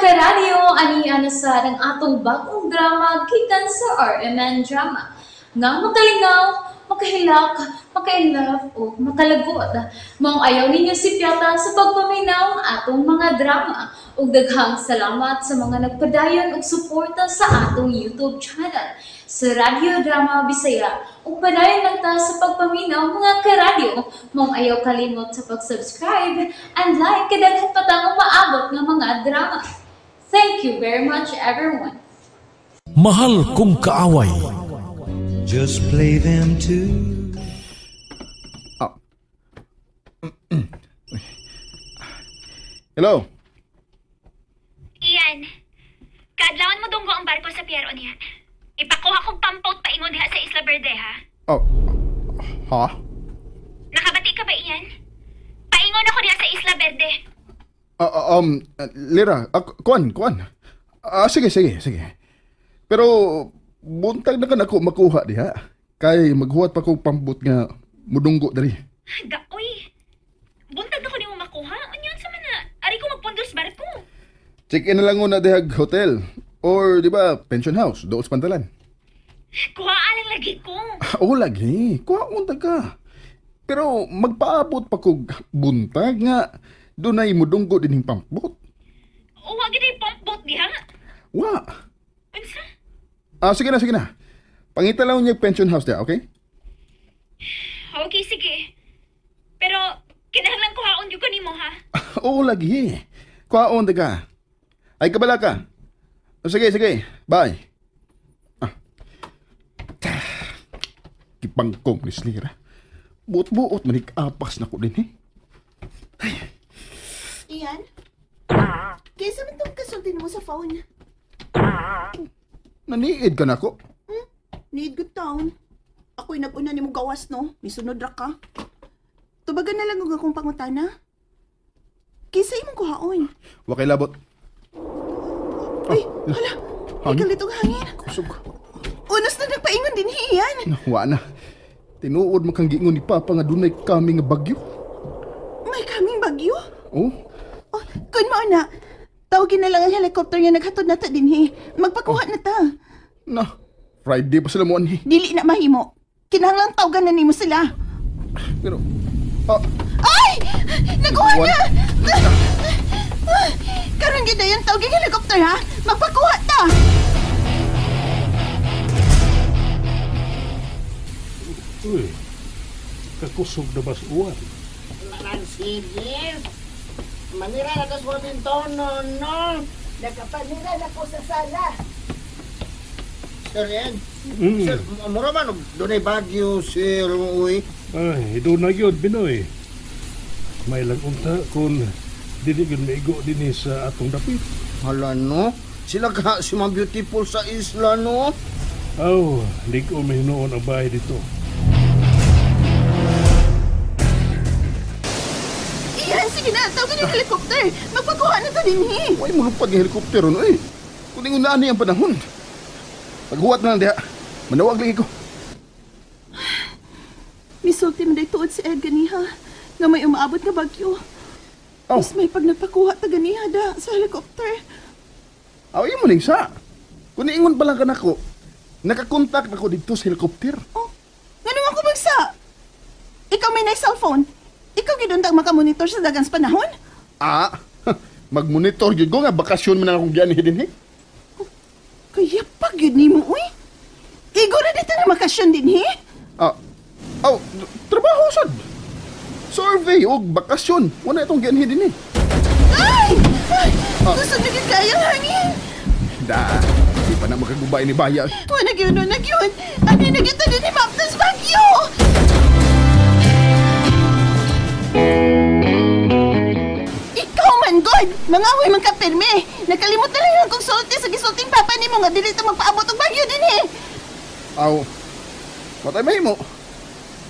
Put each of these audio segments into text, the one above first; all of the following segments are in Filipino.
karadyo, ani-ana sa ng atong bagong drama gikan sa RMN Drama. Nga makalingaw, makahilak, maka-inlove, o makalagot. Maong ayaw ninyo si Piata sa pagpaminaw ng atong mga drama. Ug daghang salamat sa mga nagpadayon ug suporta sa atong YouTube channel sa Radio Drama Bisaya. Ug padayon lang ta sa pagpaminaw mga karadyo. Maong ayaw kalimot sa pag-subscribe and like kadaghan pa tang maabot ng mga drama. Thank you very much, everyone. Mahal kong kaaway. Just play them too. Hello? Iyan, kaadlawan mo dunggo ang barko sa Piero niya. Ipakuha kong pampot paingon diha sa Isla Verde, ha? Oh, ha? Nakabati ka ba, Iyan? Paingon ako diha sa Isla Verde. Lira, kuan. Sige. Pero, buntag na ka na ako makuha diha. Kay maghuwat pa ko pambot nga mudunggo dari. Daoy, buntag ako ni mo makuha. Anyan sa mana, ari ko magpundos barko. Check-in na lang na dihag hotel. Or, di ba, pension house, doon sa pantalan. Kuha alang lagi ko. Oo, lagi. Kuha untag ka. Pero, magpaabot pa ko buntag nga doon ay mudunggo din yung pampot. O, wag ito yung pampot diha. Wa. Unsa? Sige na. Pangita lang niya pension house diya, okay? Okay, sige. Pero, kinahanglan kuhaon yung kanimo, ha? Oo, lagi. Kuha untag ka. Ay, kabala ka. Sige. Bye. Kipangkong ni Slira. Buot-buot manig-apas na ko din, eh. Ay. Iyan? Kaysa man itong kasultin mo sa phone? Naniid ka na ko. Need good town. Ako'y nag-una ni mo gawas, no? May sunod ra ka. Tubagan na lang akong pangutana. Kaysa imong kuhaon. Wakay labot. Ay, hala. May kalitong hangin. Kusog. Unos na nagpaingon din, Iyan. Wa na. Tinuod mo kang giingon ni Papa nga dunay kami nga bagyo. May kaming bagyo? Oh? Oh, kun mo na. Tawagin na lang ang helicopter nga naghatod na ta din, Magpakuha na ta. Na, Friday pa sila mo anhi. Dili na mahimo. Kinahanglang tawagan na nimo sila. Pero, Ay! Nakuha na! Karon gid dayon tawagin ang helicopter, ha? Magpakuha ta! Uy, kakusog na bas uwan. Sige. Manira na tas mo din tono, no? Nakapanira na po sa sala. Sir, yan. Sir, mura man, doon ay bagyo, sir, uy. Ay, doon na yun, Binoy. May lang unta kung dinigan maigo din sa atong dapit. Hala, no? Sila ka si Ma'am Beautiful sa isla, no? Aw, di ko mahinoon ang bahay dito. Iyan, sige na. Tawagin yung helicopter. Magpakuha na ta din, Way mahapad ng helikopter no eh. Kuning unaan ang panahon. Paghuwat na lang diha. Manawag lagi ko. Misulti mo day tuod si Ed ganiha nga may umaabot nga bagyo. Oh. Mas may pag nagpakuha ta ganiha da sa helicopter. Aw, mo ning sa. Kuningon pa lang ka nako. Nakakontak ako dito sa helikopter. Oh, ngano ako magsa? Ikaw may cellphone. Ikaw giduntang makamonitor sa dagang panahon? Mag-monitor yun ko nga. Bakasyon mo na akong giyan din eh. Kaya pag yun ni mo, uy. Igo na dito na makasyon din, Trabaho sad. Survey o bakasyon. Wala itong giyan din eh. Ay! Gusto na gid kayang hangin. Di pa na makagubay ni Baya. Wala yun. Ano na kita din ni Maptas Bagyo? Ikaw man, God! Mangahoy man ka pirme. Nakalimot na lang kung sulti sa gisulting papa ni mo nga dili ito magpaabot ang bagyo din Matay may mo.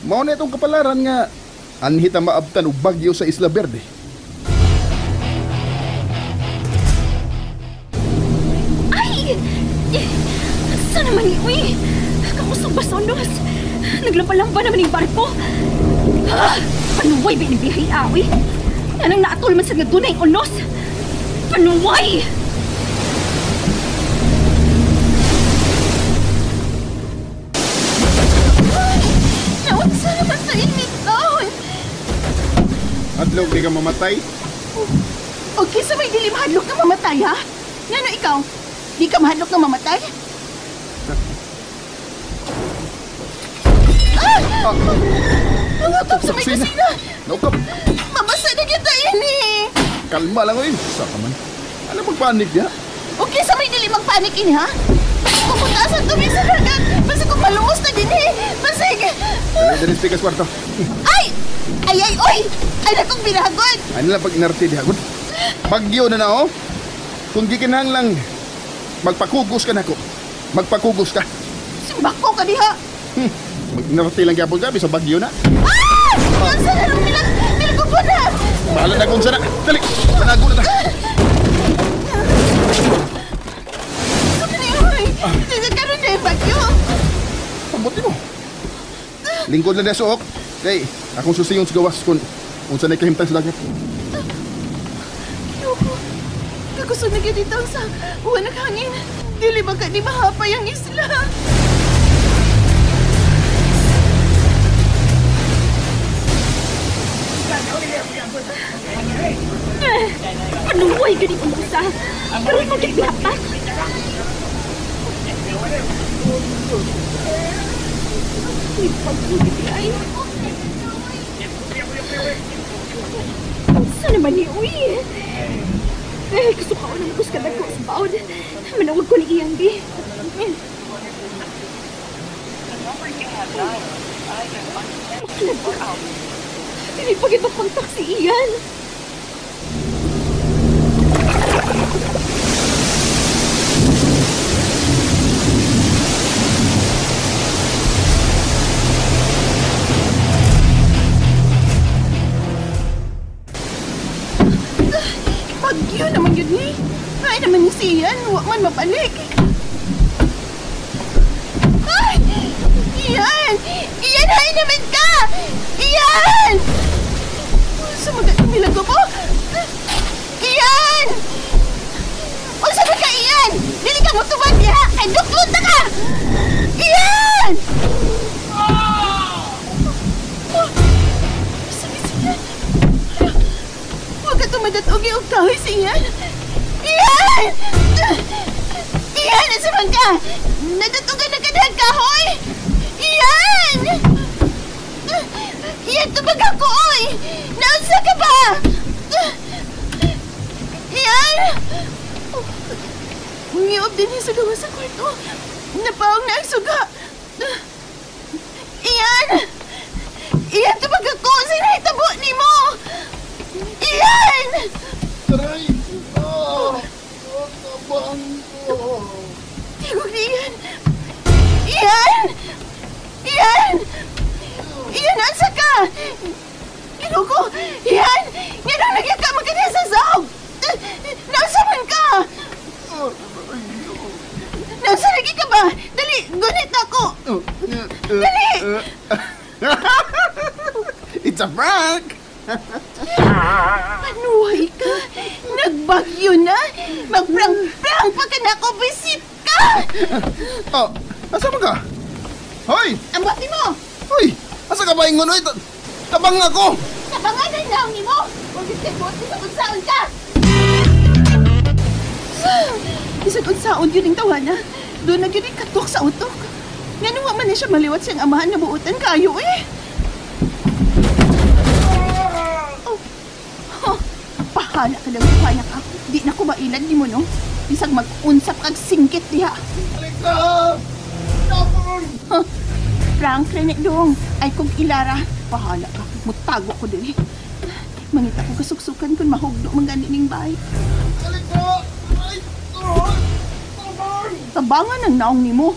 Mao na itong kapalaran nga anhita maabtan og bagyo sa Isla Verde. Ay! Saan naman ni Uy? Kakusog ba sondos? Naglampa-lampa naman yung barko. Panuway ba yung bihay, Uy? Anong naatol man sa nga dunay unos? Panuway! mahadlok di ka mamatay. Okay, sa may dili mahadlok na mamatay, ha? Ngano ikaw? Di ka mahadlok na mamatay? Nangatap sa may kusina! Naukap. Mabasa na kita ini! Kalma lang oy. Sa ka man. Ano magpanik niya? Okay, sa may dili magpanik ini, ha? Pupunta sa tubig sa dagat! Basta kung malungos na din, eh! Basig! Dali speakers kwarto. Ay! Ay, ay, oy! Ay, nakong binagod! Ano lang pag inarti di hagod? Bagyo na oh. Kung gikinahang lang, magpakugos ka na ko. Magpakugos ka. Simbako ka diha! Mag-inarti lang gyapon ka, bisa bagyo na. Ah! Yan sa larong nilagubon na! Bahala na kung sana. Dali, tanago na ta. Karoon na yung bagyo! Pambuti mo. Lingkod lang na suok. Kay, akong susiyon sa gawas kung saan ay kahimtang sa dagat. Ayoko. Kagusto na dito sa uwan ng hangin. Dili ba ka di mahapay ang isla? Panuway ganit ang usa. Pero magiglapas. Ay. Saan naman ni Uy? Gusto ka ako na magkuskadag ko sa baon. Manawag ko ni Ian, di. Hindi pa kita kontak si Ian. Bagyo naman yun eh. Ay naman si Ian. Huwag man mabalik. Ay! Ian! Ian! Ay naman ka! Ian! Sumagat ang nilago mo? Ian! O sabi ka, Ian! Dili ka mo tubad niya! Ay, duklod na ka! Ian! Sabi si Ian. Huwag ka tumadat o giyog kahoy si Ian. Ian! Ian! Asaman ka! Nadatugan na ka ng kahoy! Ian! Ian, tubag ako, oy! Naunsa ka ba? Ian! Ngiyop din yung sugawa sa kwarto. Napaong na ang suga. Ian! Ian, tubag ako! Sinahitabo ni mo! Ian! Taray! Kabang ko! Tigog ni Ian! Ian! Ian! Ian, ansa ka? Ginuko! Ian! Nga nagyan ka magkanya sa sahog! Nasa man ka? Nasa lagi ka ba? Dali! Gunit ako! Dali! It's a prank! Panuhay ka? Nagbagyo na? Magprang-prang pa ka na ako! Visit ka! Oh, asa mo ka? Hoy! Ang bati mo! Hoy! Asa ka ba ingon? Hoy! Tabang ako! Kapanganan lang ni mo! Huwag ito sa unsaon ka! Isang unsaon yun ang tawana. Doon na yun ang katok sa utok. Nga nung man na siya maliwat siyang amahan na buutan kayo eh. Pahala ka lang payak ako. Di na ko mailad ni mo, no? Isang mag-unsap kag singkit diha. Alika! Tapon! Frank, Renek dong. Ay kong ilara. Pahala ka. Mutago ko din eh. Mangita ko kasuksukan kung mahugdo mga ganining bahay. Alika! Ay! Tapon! Tabangan ang naong ni mo.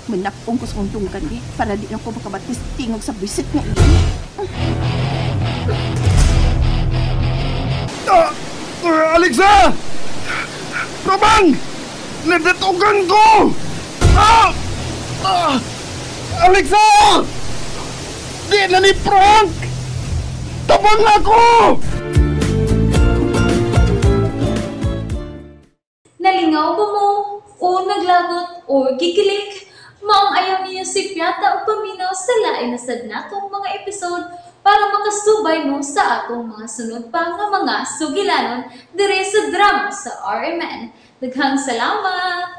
Manakpong ko sa kong tungkan eh. Para di na ko makabatis tingog sa bisit nga iyan. Alexa! Tabang! Nadatugan ko! Alexa! Di na ni Frank! Tabang ako! Nalingaw ba mo? O naglagot? O gikilik? Maong ayaw niyo si Piata o paminaw sa lain na sadnakong mga episode para makasubay mo sa atong mga sunod pa nga mga sugilanon dire sa drama sa RMN. Daghang salamat!